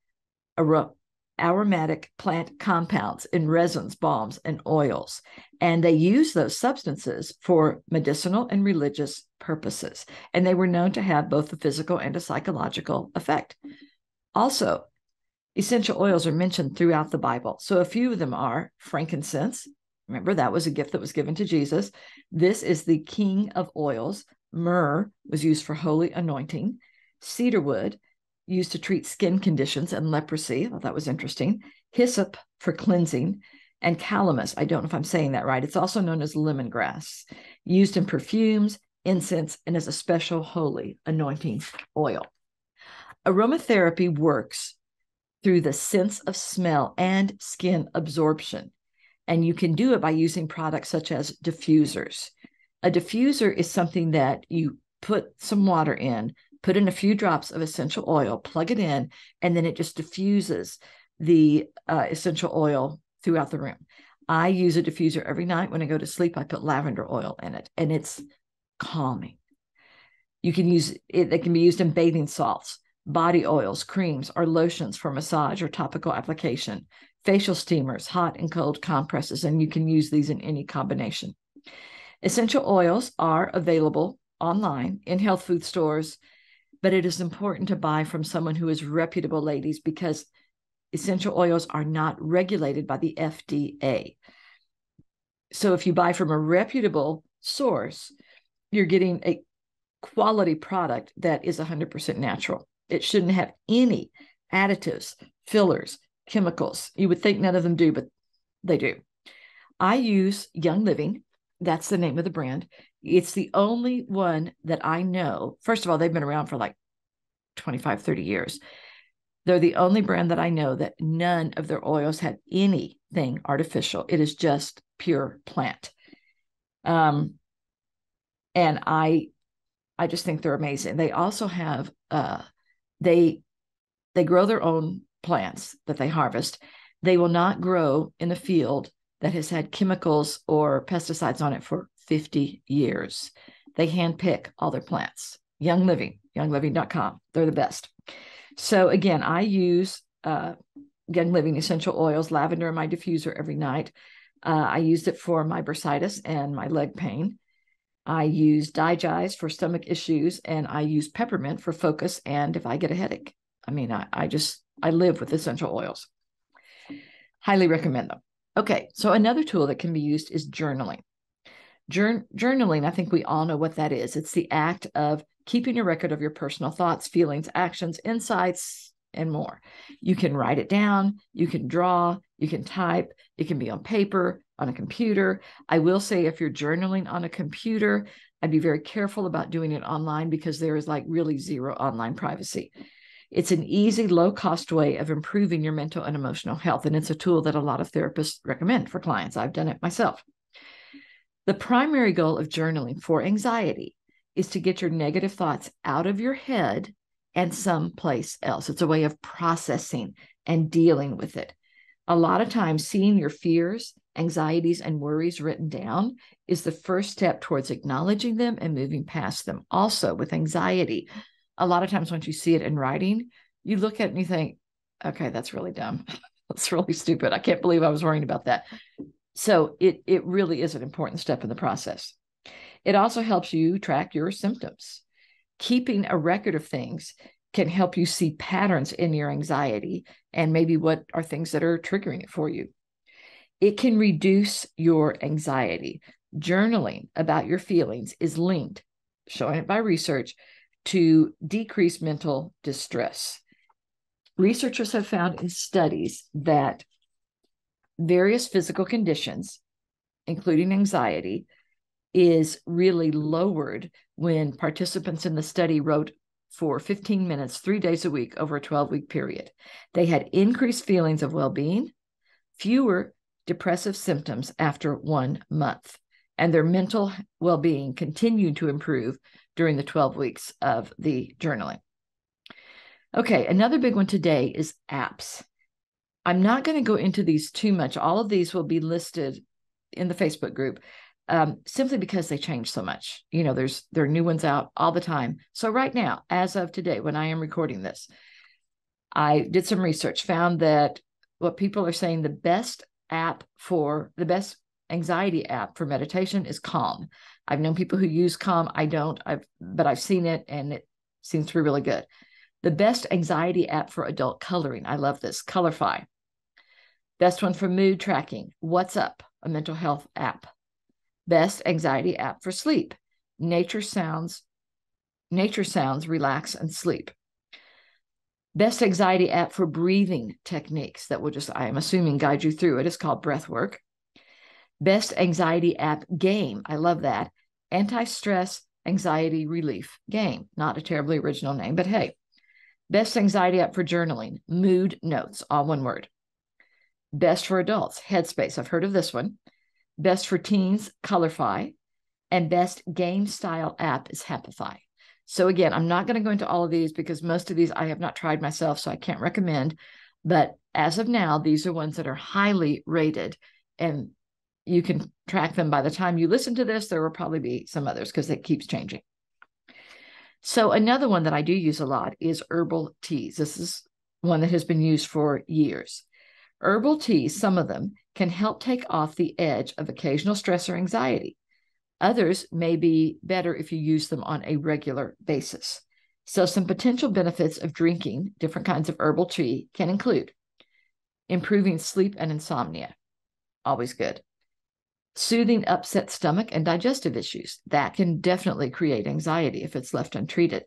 Speaker 1: aromatic plant compounds in resins, balms, and oils. And they used those substances for medicinal and religious purposes. And they were known to have both a physical and a psychological effect. Also, essential oils are mentioned throughout the Bible. So a few of them are frankincense. Remember, that was a gift that was given to Jesus. This is the king of oils. Myrrh was used for holy anointing. Cedarwood, used to treat skin conditions and leprosy. I thought that was interesting. Hyssop for cleansing. And calamus, I don't know if I'm saying that right. It's also known as lemongrass, used in perfumes, incense, and as a special holy anointing oil. Aromatherapy works through the sense of smell and skin absorption. And you can do it by using products such as diffusers. A diffuser is something that you put some water in, put in a few drops of essential oil, plug it in, and then it just diffuses the essential oil throughout the room. I use a diffuser every night. When I go to sleep, I put lavender oil in it, and it's calming. You can use it. It can be used in bathing salts, body oils, creams, or lotions for massage or topical application, facial steamers, hot and cold compresses, and you can use these in any combination. Essential oils are available online in health food stores, but it is important to buy from someone who is reputable, ladies, because essential oils are not regulated by the FDA. So if you buy from a reputable source, you're getting a quality product that is 100% natural. It shouldn't have any additives, fillers, chemicals. You would think none of them do, but they do. I use Young Living. That's the name of the brand. It's the only one that I know. First of all, they've been around for like 25, 30 years. They're the only brand that I know that none of their oils have anything artificial. It is just pure plant. And I just think they're amazing. They also have, they grow their own plants that they harvest. They will not grow in a field that has had chemicals or pesticides on it for 50 years. They handpick all their plants. Young Living, youngliving.com. They're the best. So again, I use Young Living essential oils, lavender in my diffuser every night. I used it for my bursitis and my leg pain. I use Digest for stomach issues, and I use peppermint for focus and if I get a headache. I mean, I live with essential oils. Highly recommend them. Okay, so another tool that can be used is journaling. Journaling, I think we all know what that is. It's the act of keeping a record of your personal thoughts, feelings, actions, insights, and more. You can write it down, you can draw, you can type, it can be on paper, on a computer. I will say if you're journaling on a computer, I'd be very careful about doing it online because there is like really zero online privacy. It's an easy, low-cost way of improving your mental and emotional health, and it's a tool that a lot of therapists recommend for clients. I've done it myself. The primary goal of journaling for anxiety is to get your negative thoughts out of your head and someplace else. It's a way of processing and dealing with it. A lot of times, seeing your fears, anxieties, and worries written down is the first step towards acknowledging them and moving past them. Also, with anxiety, a lot of times once you see it in writing, you look at it and you think, okay, that's really dumb. That's really stupid. I can't believe I was worrying about that. So it really is an important step in the process. It also helps you track your symptoms. Keeping a record of things can help you see patterns in your anxiety and maybe what are things that are triggering it for you. It can reduce your anxiety. Journaling about your feelings is linked, showing it by research, to decrease mental distress. Researchers have found in studies that various physical conditions, including anxiety, is really lowered when participants in the study wrote for 15 minutes, 3 days a week over a 12-week period. They had increased feelings of well-being, fewer depressive symptoms after 1 month, and their mental well-being continued to improve during the 12 weeks of the journaling. Okay, another big one today is apps. I'm not going to go into these too much. All of these will be listed in the Facebook group, simply because they change so much. There are new ones out all the time. So right now, as of today, when I am recording this, I did some research, found that what people are saying the best anxiety app for meditation is Calm. I've known people who use Calm. I don't, but I've seen it and it seems to be really good. The best anxiety app for adult coloring. I love this. Colorfy. Best one for mood tracking. What's Up, a mental health app. Best anxiety app for sleep. Nature Sounds, Relax and Sleep. Best anxiety app for breathing techniques that will just, I am assuming, guide you through it. It's called Breathwork. Best anxiety app game. I love that. Anti-stress anxiety relief game. Not a terribly original name, but hey. Best anxiety app for journaling. Mood Notes, all one word. Best for adults. Headspace. I've heard of this one. Best for teens. Colorfy. And best game style app is Happify. So again, I'm not going to go into all of these because most of these I have not tried myself, so I can't recommend. But as of now, these are ones that are highly rated, and you can track them. By the time you listen to this, there will probably be some others because it keeps changing. So another one that I do use a lot is herbal teas. This is one that has been used for years. Herbal teas, some of them, can help take off the edge of occasional stress or anxiety. Others may be better if you use them on a regular basis. So some potential benefits of drinking different kinds of herbal tea can include improving sleep and insomnia, always good. Soothing upset stomach and digestive issues. That can definitely create anxiety if it's left untreated.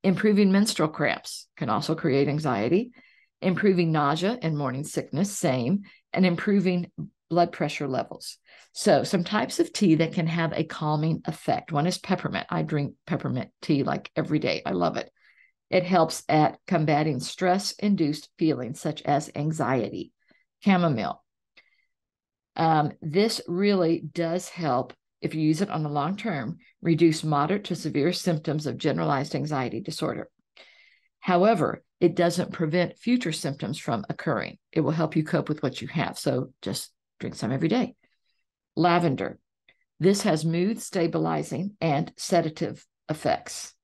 Speaker 1: Improving menstrual cramps can also create anxiety. Improving nausea and morning sickness, same. And improving blood pressure levels. So some types of tea that can have a calming effect. One is peppermint. I drink peppermint tea like every day. I love it. It helps at combating stress-induced feelings such as anxiety. Chamomile. This really does help, if you use it on the long term, reduce moderate to severe symptoms of generalized anxiety disorder. However, it doesn't prevent future symptoms from occurring. It will help you cope with what you have. So just drink some every day. Lavender. This has mood stabilizing and sedative effects.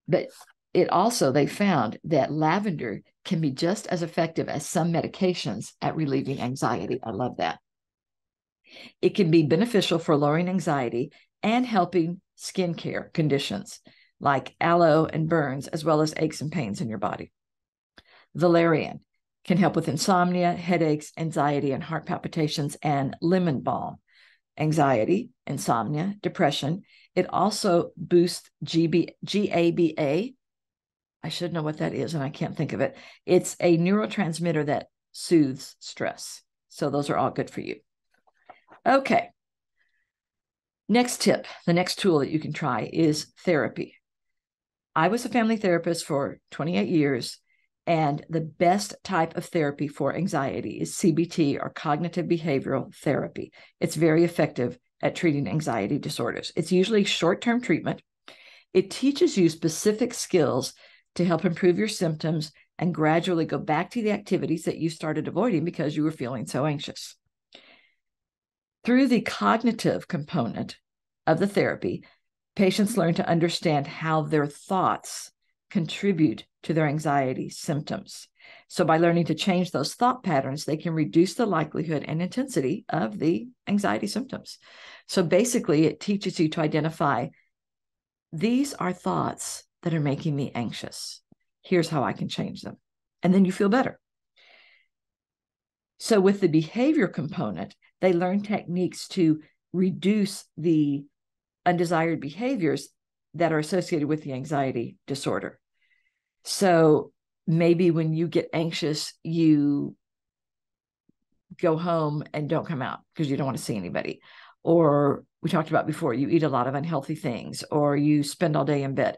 Speaker 1: But they found that lavender can be just as effective as some medications at relieving anxiety. I love that. It can be beneficial for lowering anxiety and helping skincare conditions like aloe and burns, as well as aches and pains in your body. Valerian can help with insomnia, headaches, anxiety, and heart palpitations, and lemon balm, anxiety, insomnia, depression. It also boosts GABA. I should know what that is, and I can't think of it. It's a neurotransmitter that soothes stress. So those are all good for you. Okay. Next tip, the next tool that you can try is therapy. I was a family therapist for 28 years, and the best type of therapy for anxiety is CBT, or cognitive behavioral therapy. It's very effective at treating anxiety disorders. It's usually short-term treatment. It teaches you specific skills to help improve your symptoms and gradually go back to the activities that you started avoiding because you were feeling so anxious. Through the cognitive component of the therapy, patients learn to understand how their thoughts contribute to their anxiety symptoms. So by learning to change those thought patterns, they can reduce the likelihood and intensity of the anxiety symptoms. So basically, it teaches you to identify, these are thoughts that are making me anxious. Here's how I can change them. And then you feel better. So with the behavior component, they learn techniques to reduce the undesired behaviors that are associated with the anxiety disorder. So maybe when you get anxious, you go home and don't come out because you don't want to see anybody. Or we talked about before, you eat a lot of unhealthy things, or you spend all day in bed.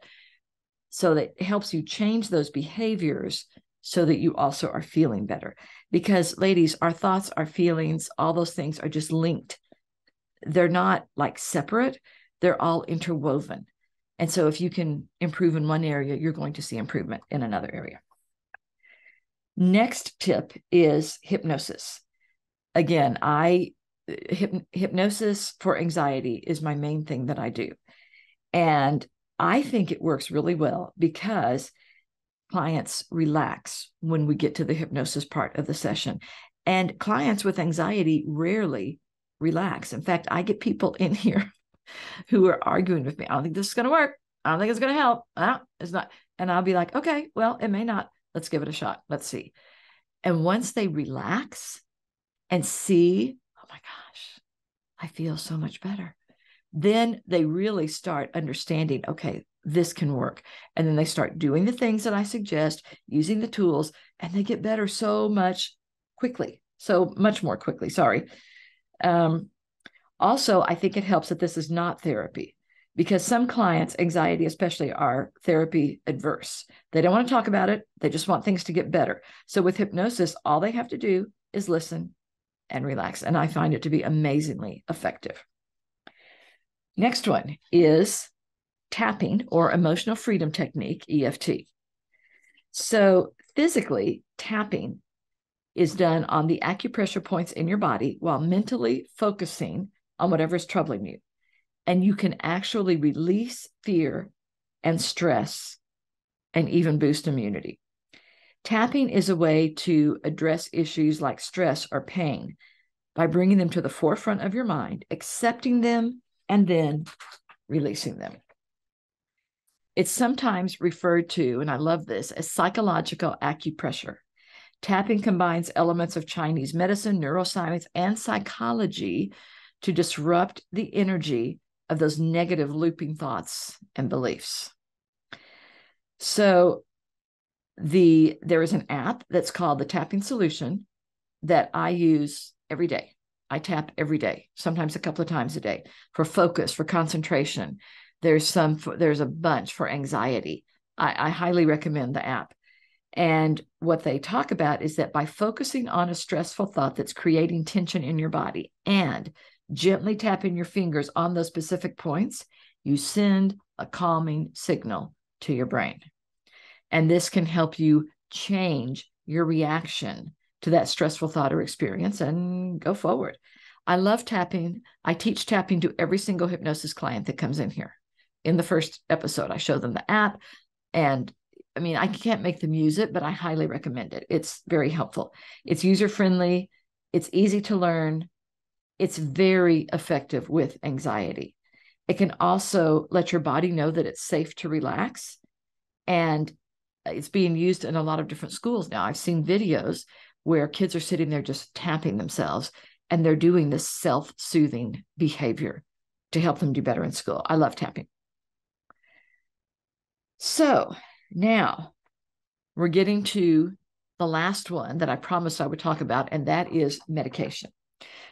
Speaker 1: So that helps you change those behaviors so that you also are feeling better. Because ladies, our thoughts, our feelings, all those things are just linked. They're not like separate, they're all interwoven. And so if you can improve in one area, you're going to see improvement in another area. Next tip is hypnosis. Again, hypnosis for anxiety is my main thing that I do. And I think it works really well because clients relax when we get to the hypnosis part of the session. And clients with anxiety rarely relax. In fact, I get people in here who are arguing with me. I don't think this is going to work. I don't think it's going to help. It's not. And I'll be like, okay, well, it may not. Let's give it a shot. Let's see. And once they relax and see, oh my gosh, I feel so much better, then they really start understanding, okay, this can work. And then they start doing the things that I suggest, using the tools, and they get better so much more quickly. Sorry. Also, I think it helps that this is not therapy, because some clients, anxiety especially, are therapy adverse. They don't want to talk about it. They just want things to get better. So with hypnosis, all they have to do is listen and relax. And I find it to be amazingly effective. Next one is tapping, or emotional freedom technique, EFT. So physically, tapping is done on the acupressure points in your body while mentally focusing on whatever is troubling you. And you can actually release fear and stress and even boost immunity. Tapping is a way to address issues like stress or pain by bringing them to the forefront of your mind, accepting them, and then releasing them. It's sometimes referred to, and I love this, as psychological acupressure. Tapping combines elements of Chinese medicine, neuroscience, and psychology to disrupt the energy of those negative looping thoughts and beliefs. So there is an app that's called the Tapping Solution that I use every day. I tap every day, sometimes a couple of times a day, for focus, for concentration. There's a bunch for anxiety. I highly recommend the app. And what they talk about is that by focusing on a stressful thought that's creating tension in your body and gently tapping your fingers on those specific points, you send a calming signal to your brain. And this can help you change your reaction to that stressful thought or experience and go forward. I love tapping. I teach tapping to every single hypnosis client that comes in here. In the first episode, I show them the app, and I mean, I can't make them use it, but I highly recommend it. It's very helpful. It's user-friendly. It's easy to learn. It's very effective with anxiety. It can also let your body know that it's safe to relax. And it's being used in a lot of different schools now. I've seen videos where kids are sitting there just tapping themselves, and they're doing this self-soothing behavior to help them do better in school. I love tapping. So now we're getting to the last one that I promised I would talk about, and that is medication.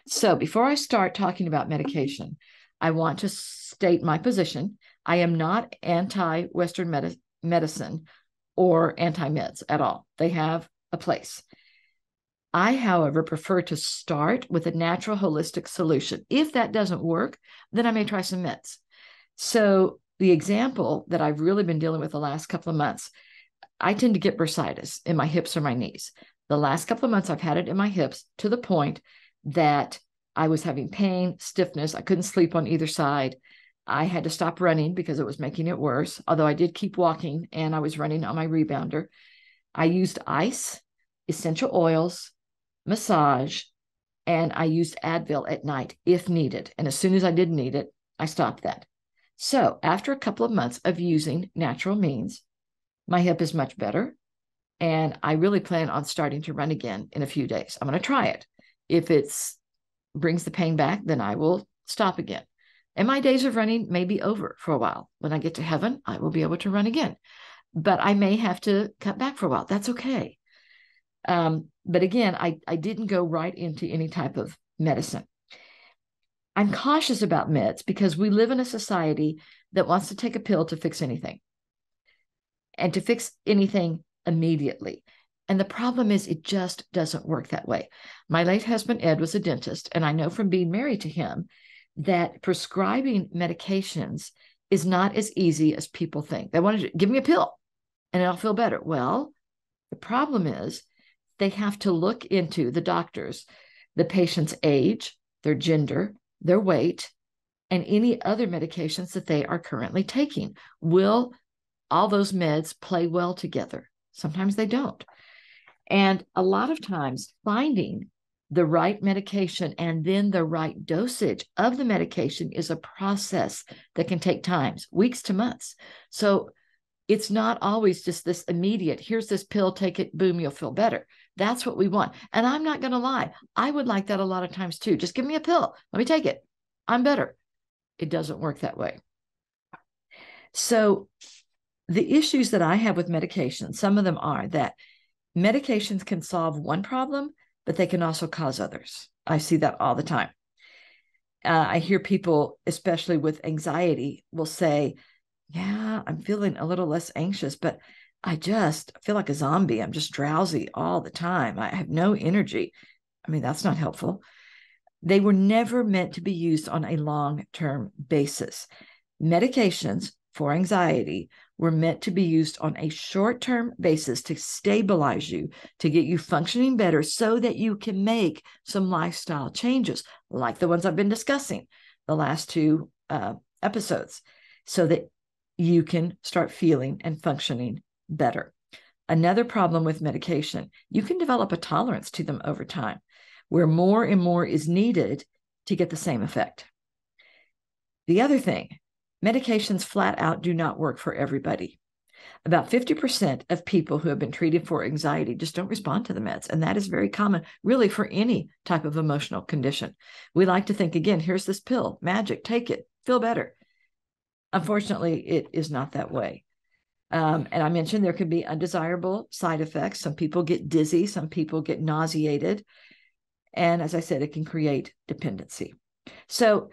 Speaker 1: So before I start talking about medication, I want to state my position. I am not anti-Western medicine or anti-meds at all. They have a place. I, however, prefer to start with a natural holistic solution. If that doesn't work, then I may try some meds. So the example that I've really been dealing with the last couple of months, I tend to get bursitis in my hips or my knees. The last couple of months, I've had it in my hips to the point that I was having pain, stiffness. I couldn't sleep on either side. I had to stop running because it was making it worse, although I did keep walking and I was running on my rebounder. I used ice, essential oils, massage, and I used Advil at night if needed. And as soon as I didn't need it, I stopped that. So after a couple of months of using natural means, my hip is much better. And I really plan on starting to run again in a few days. I'm going to try it. If it brings the pain back, then I will stop again. And my days of running may be over for a while. When I get to heaven, I will be able to run again. But I may have to cut back for a while. That's okay. But again, I didn't go right into any type of medicine. I'm cautious about meds because we live in a society that wants to take a pill to fix anything and to fix anything immediately. And the problem is it just doesn't work that way. My late husband, Ed, was a dentist, and I know from being married to him that prescribing medications is not as easy as people think. They want to give me a pill and I'll feel better. Well, the problem is they have to look into the doctors, the patient's age, their gender, their weight, and any other medications that they are currently taking. Will all those meds play well together? Sometimes they don't. And a lot of times finding the right medication and then the right dosage of the medication is a process that can take times, weeks to months. So it's not always just this immediate, here's this pill, take it, boom, you'll feel better. That's what we want. And I'm not going to lie, I would like that a lot of times too. Just give me a pill, let me take it, I'm better. It doesn't work that way. So the issues that I have with medication, some of them are that medications can solve one problem, but they can also cause others. I see that all the time. I hear people, especially with anxiety, will say, yeah, I'm feeling a little less anxious, but I just feel like a zombie. I'm just drowsy all the time. I have no energy. I mean, that's not helpful. They were never meant to be used on a long-term basis. Medications for anxiety were meant to be used on a short-term basis to stabilize you, to get you functioning better so that you can make some lifestyle changes, like the ones I've been discussing the last two episodes, so that you can start feeling and functioning better. Another problem with medication, you can develop a tolerance to them over time, where more and more is needed to get the same effect. The other thing, medications flat out do not work for everybody. About 50% of people who have been treated for anxiety just don't respond to the meds. And that is very common, really, for any type of emotional condition. We like to think, again, here's this pill, magic, take it, feel better. Unfortunately, it is not that way. And I mentioned there could be undesirable side effects. Some people get dizzy, some people get nauseated. And as I said, it can create dependency. So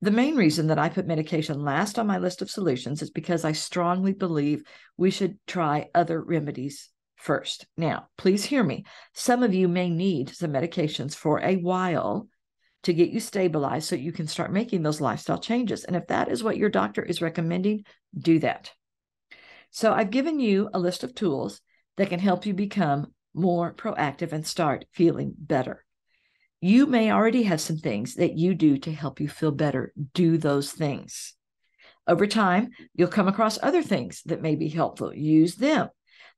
Speaker 1: the main reason that I put medication last on my list of solutions is because I strongly believe we should try other remedies first. Now, please hear me. Some of you may need some medications for a while to get you stabilized so you can start making those lifestyle changes. And if that is what your doctor is recommending, do that. So I've given you a list of tools that can help you become more proactive and start feeling better. You may already have some things that you do to help you feel better. Do those things. Over time, you'll come across other things that may be helpful. Use them.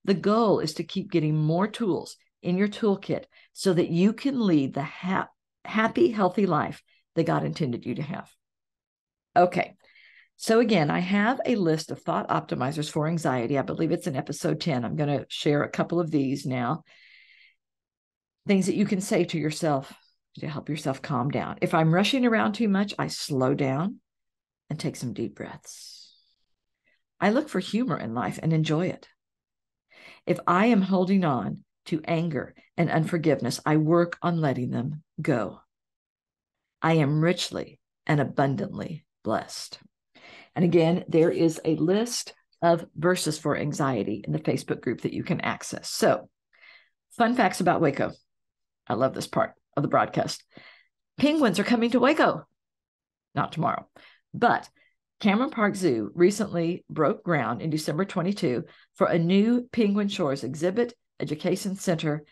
Speaker 1: The goal is to keep getting more tools in your toolkit so that you can lead the happy, healthy life that God intended you to have. Okay. So again, I have a list of thought optimizers for anxiety. I believe it's in episode 10. I'm going to share a couple of these now. Things that you can say to yourself to help yourself calm down. If I'm rushing around too much, I slow down and take some deep breaths. I look for humor in life and enjoy it. If I am holding on to anger and unforgiveness, I work on letting them go. I am richly and abundantly blessed. And again, there is a list of verses for anxiety in the Facebook group that you can access. So, fun facts about Waco. I love this part of the broadcast. Penguins are coming to Waco. Not tomorrow, but Cameron Park Zoo recently broke ground in December 22 for a new Penguin Shores exhibit, education center,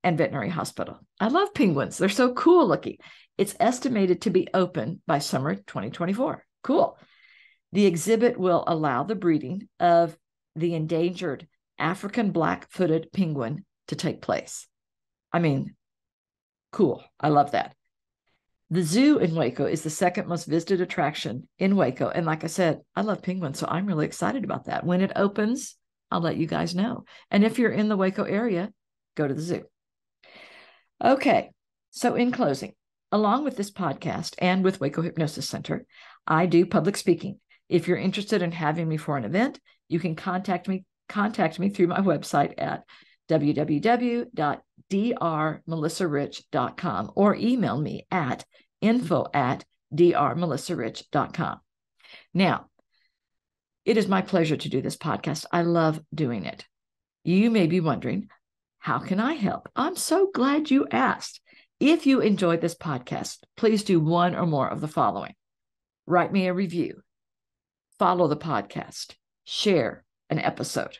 Speaker 1: and veterinary hospital. I love penguins. They're so cool looking. It's estimated to be open by summer 2024. Cool. The exhibit will allow the breeding of the endangered African black-footed penguin to take place. I mean, cool. I love that. The zoo in Waco is the second most visited attraction in Waco. And like I said, I love penguins, so I'm really excited about that. When it opens, I'll let you guys know. And if you're in the Waco area, go to the zoo. Okay, so in closing, along with this podcast and with Waco Hypnosis Center, I do public speaking. If you're interested in having me for an event, you can contact me through my website at www.drmorris, drmelissarich.com or email me at info@drmelissarich.com. Now, it is my pleasure to do this podcast. I love doing it. You may be wondering, how can I help? I'm so glad you asked. If you enjoyed this podcast, please do one or more of the following. Write me a review, follow the podcast, share an episode.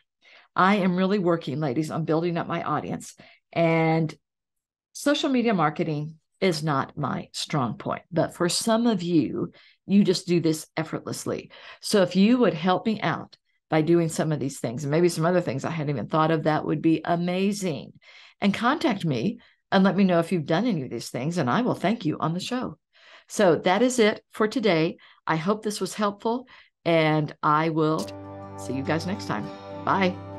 Speaker 1: I am really working, ladies, on building up my audience, and social media marketing is not my strong point, but for some of you, you just do this effortlessly. So if you would help me out by doing some of these things, and maybe some other things I hadn't even thought of, that would be amazing. And contact me and let me know if you've done any of these things, and I will thank you on the show. So that is it for today. I hope this was helpful, and I will see you guys next time. Bye.